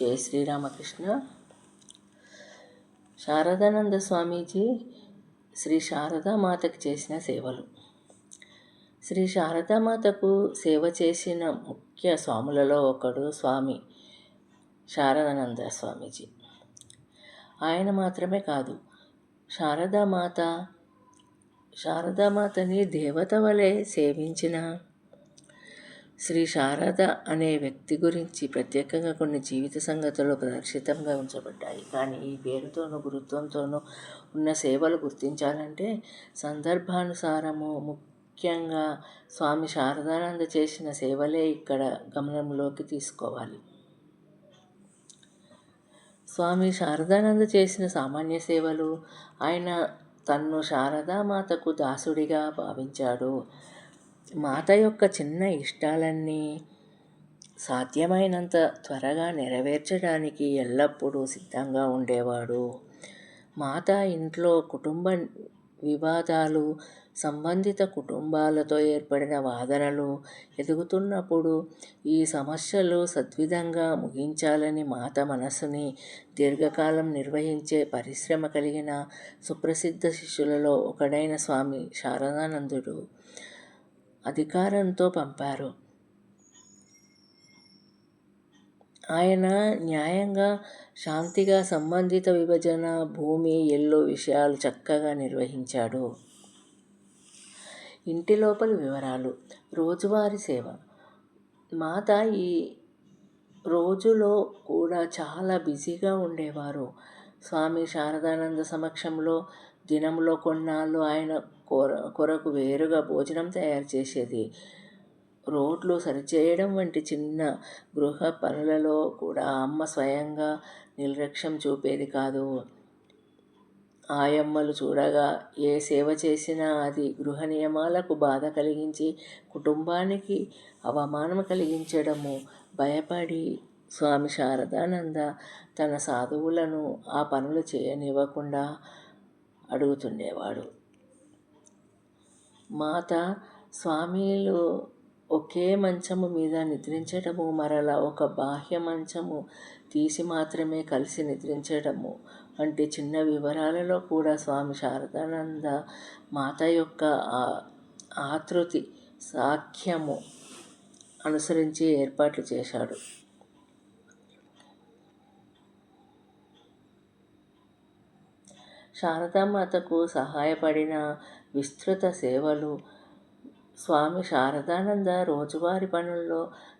జై శ్రీరామకృష్ణ. శారదానంద స్వామీజీ శ్రీ శారదామాతకి చేసిన సేవలు. శ్రీ శారదామాతకు సేవ చేసిన ముఖ్య స్వాములలో ఒకడు స్వామి శారదానంద స్వామీజీ. ఆయన మాత్రమే కాదు, శారదామాతని దేవత వలె సేవించిన శ్రీ శారద అనే వ్యక్తి గురించి ప్రత్యేకంగా కొన్ని జీవిత సంగతులు ప్రదర్శితంగా ఉంచబడ్డాయి. కానీ ఈ పేరుతోనూ గురుత్వంతోనూ ఉన్న సేవలు గుర్తించాలంటే సందర్భానుసారము ముఖ్యంగా స్వామి శారదానంద చేసిన సేవలే ఇక్కడ గమనంలోకి తీసుకోవాలి. స్వామి శారదానంద చేసిన సామాన్య సేవలు. ఆయన తన్ను శారదామాతకు దాసుడిగా భావించాడు. మాత యొక్క చిన్న ఇష్టాలన్నీ సాధ్యమైనంత త్వరగా నెరవేర్చడానికి ఎల్లప్పుడూ సిద్ధంగా ఉండేవాడు. మాత ఇంట్లో కుటుంబ వివాదాలు, సంబంధిత కుటుంబాలతో ఏర్పడిన వాదనలు ఎదుగుతున్నప్పుడు ఈ సమస్యలు సద్విధంగా ముగించాలని మాత మనస్సుని దీర్ఘకాలం నిర్వహించే పరిశ్రమ కలిగిన సుప్రసిద్ధ శిష్యులలో ఒకడైన స్వామి శారదానందుడు అధికారంతో పంపారు. ఆయన న్యాయంగా, శాంతిగా సంబంధిత విభజన, భూమి, ఇల్లు విషయాలు చక్కగా నిర్వహించాడు. ఇంటి లోపలి వివరాలు. రోజువారీ సేవ. మాత ఈ రోజులో కూడా చాలా బిజీగా ఉండేవారు. స్వామి శారదానంద సమక్షంలో దినంలో కొన్నాళ్ళు ఆయన కొరకు వేరుగా భోజనం తయారు చేసేది. రోడ్లు సరిచేయడం వంటి చిన్న గృహ పనులలో కూడా అమ్మ స్వయంగా నిర్లక్ష్యం చూపేది కాదు. ఆయమ్మలు చూడగా ఏ సేవ చేసినా అది గృహ నియమాలకు బాధ కలిగించి కుటుంబానికి అవమానం కలిగించడము భయపడి స్వామి శారదానంద తన సాధువులను ఆ పనులు చేయనివ్వకుండా అడుగుతుండేవాడు. మాత స్వామీలు ఒకే మంచము మీద నిద్రించడము, మరలా ఒక బాహ్య మంచము తీసి మాత్రమే కలిసి నిద్రించడము వంటి చిన్న వివరాలలో కూడా స్వామి శారదానంద మాత యొక్క ఆతృతి సాఖ్యము అనుసరించి ఏర్పాట్లు చేశాడు. శారదామాతకు సహాయపడిన విస్తృత సేవలు. స్వామి శారదానంద రోజువారి పనుల్లో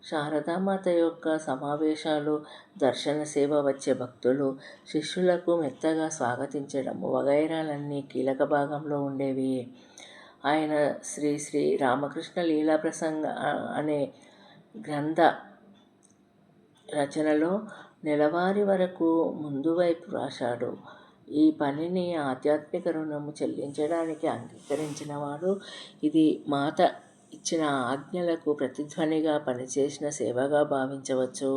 శారదామాత యొక్క సమావేశాలు, దర్శన సేవ, వచ్చే భక్తులు, శిష్యులకు మెత్తగా స్వాగతించడము వగైరాలన్నీ కీలక భాగంలో ఉండేవి. ఆయన శ్రీ శ్రీ రామకృష్ణ లీలా ప్రసంగ అనే గ్రంథ రచనలో నెలవారీ వరకు ముందు వైపు రాశాడు. ఈ పనిని ఆధ్యాత్మిక రుణము చెల్లించడానికి అంగీకరించినవాడు ఇది మాత ఇచ్చిన ఆజ్ఞలకు ప్రతిధ్వనిగా పనిచేసిన సేవగా భావించవచ్చు.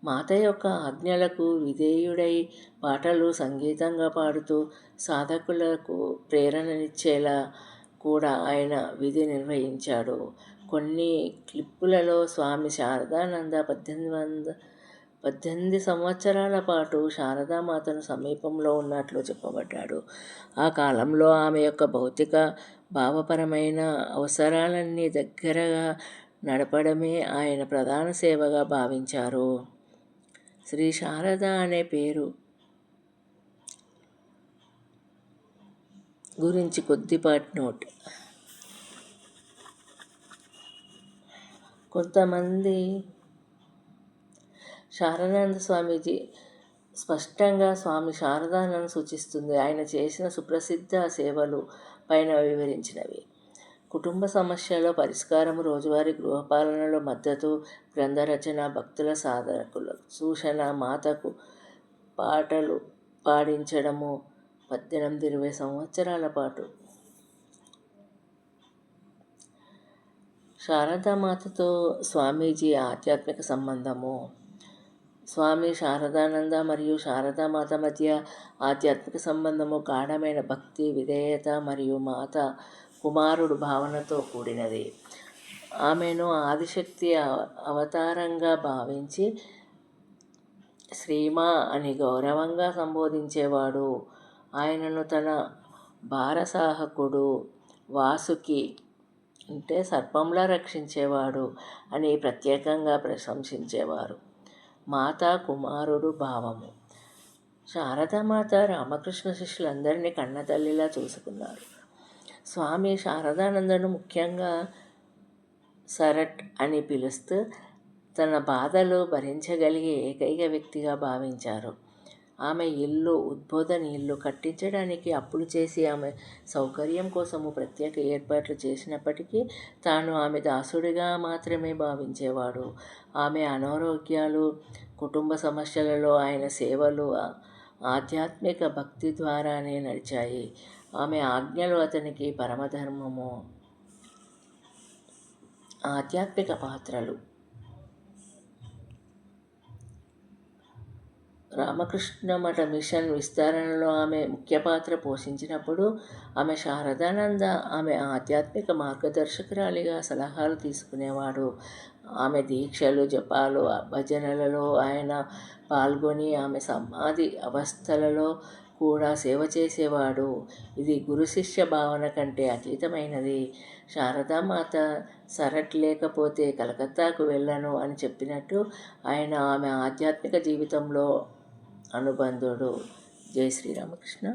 మాత యొక్క ఆజ్ఞలకు విధేయుడై పాటలు సంగీతంగా పాడుతూ సాధకులకు ప్రేరణనిచ్చేలా కూడా ఆయన విధి నిర్వహించాడు. కొన్ని క్లిప్పులలో స్వామి శారదానంద 18 సంవత్సరాల పాటు శారదామాతను సమీపంలో ఉన్నట్లు చెప్పబడ్డాడు. ఆ కాలంలో ఆమె యొక్క భౌతిక, భావపరమైన అవసరాలన్నీ దగ్గరగా నడపడమే ఆయన ప్రధాన సేవగా భావించారు. శ్రీ శారద అనే పేరు గురించి కొద్దిపాటి నోట్. కొంతమంది శారదానంద స్వామీజీ స్పష్టంగా స్వామి శారదానందను సూచిస్తుంది. ఆయన చేసిన సుప్రసిద్ధ సేవలు పైన వివరించినవి. కుటుంబ సమస్యల పరిష్కారం, రోజువారీ గృహపాలనలో మద్దతు, గ్రంథ రచన, భక్తుల సాధకుల సూచన, మాతకు పాటలు పాడించడము 18-20 సంవత్సరాల పాటు. శారదామాతతో స్వామీజీ ఆధ్యాత్మిక సంబంధము. స్వామి శారదానంద మరియు శారదామాత మధ్య ఆధ్యాత్మిక సంబంధము గాఢమైన భక్తి, విధేయత మరియు మాత కుమారుడు భావనతో కూడినది. ఆమెను ఆదిశక్తి అవతారంగా భావించి శ్రీమా అని గౌరవంగా సంబోధించేవాడు. ఆయనను తన బారసాహకుడు వాసుకి అంటే సర్పంలా రక్షించేవాడు అని ప్రత్యేకంగా ప్రశంసించేవారు. మాతా కుమారుడు భావము. శారదామాత రామకృష్ణ శిష్యులందరినీ కన్నతల్లిలా చూసుకున్నారు. స్వామి శారదానందను ముఖ్యంగా సరట్ అని పిలుస్తూ తన బాధలు భరించగలిగే ఏకైక వ్యక్తిగా భావించారు. ఆమె ఉద్బోధన ఇల్లు కట్టించడానికి అప్పులు చేసి ఆమె సౌకర్యం కోసము ప్రత్యేక ఏర్పాట్లు చేసినప్పటికీ తాను ఆమె దాసుడిగా మాత్రమే భావించేవాడు. ఆమె అనారోగ్యాలు, కుటుంబ సమస్యలలో ఆయన సేవలు ఆధ్యాత్మిక భక్తి ద్వారానే నడిచాయి. ఆమె ఆజ్ఞలు అతనికి పరమధర్మము. ఆధ్యాత్మిక పాత్రలు. రామకృష్ణ మఠ మిషన్ విస్తరణలో ఆమె ముఖ్య పాత్ర పోషించినప్పుడు ఆమె శారదానంద ఆమె ఆధ్యాత్మిక మార్గదర్శకురాలిగా సలహాలు తీసుకునేవాడు. ఆమె దీక్షలు, జపాలు, భజనలలో ఆయన పాల్గొని ఆమె సమాధి అవస్థలలో కూడా సేవ చేసేవాడు. ఇది గురు శిష్య భావన కంటే అతీతమైనది. శారదామాత సరట్ లేకపోతే కలకత్తాకు వెళ్ళను అని చెప్పినట్టు ఆయన ఆమె ఆధ్యాత్మిక జీవితంలో అనుబంధుడు. జై శ్రీరామకృష్ణ.